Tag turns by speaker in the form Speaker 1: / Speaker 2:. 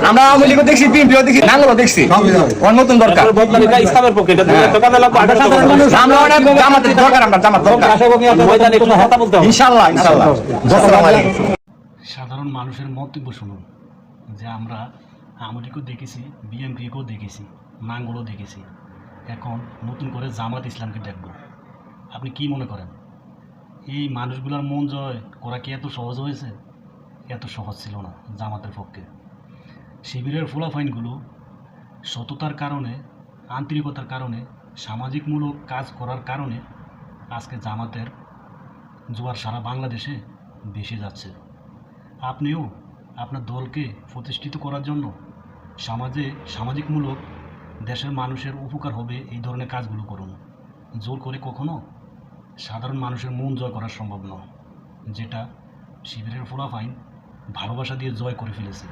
Speaker 1: আমরা আওয়ামী লীগও দেখছি, বিএনপিও দেখছি, নাঙ্গলও দেখছি। ওর নতুন দরকার।
Speaker 2: ইসলামের পক্ষে
Speaker 1: আমরা ওটা জামাতের দরকার, আমরা জামাত দরকার। ইনশাআল্লাহ, ইনশাআল্লাহ। আসসালামু আলাইকুম।
Speaker 3: সাধারণ মানুষের মন্তব্য শুনুন যে আমরা আওয়ামী লীগও দেখেছি, বিএনপিকেও দেখেছি, নাঙ্গলও দেখেছি, এখন নতুন করে জামাত ইসলামকে দেখব। আপনি কি মনে করেন এই মানুষগুলোর মন জয় করা কি এত সহজ হয়েছে? এত সহজ ছিল না জামাতের পক্ষে। শিবিরের ফলাফাইনগুলো সততার কারণে, আন্তরিকতার কারণে, সামাজিকমূলক কাজ করার কারণে আজকে জামাতের জোয়ার সারা বাংলাদেশে ভেসে যাচ্ছে। আপনিও আপনার দলকে প্রতিষ্ঠিত করার জন্য সামাজিকমূলক দেশের মানুষের উপকার হবে এই ধরনের কাজগুলো করুন। জোর করে কখনো সাধারণ মানুষের মন জয় করা সম্ভব নয়, যেটা শিবিরের ফলাফাইন ভালোবাসা দিয়ে জয় করে ফেলেছে।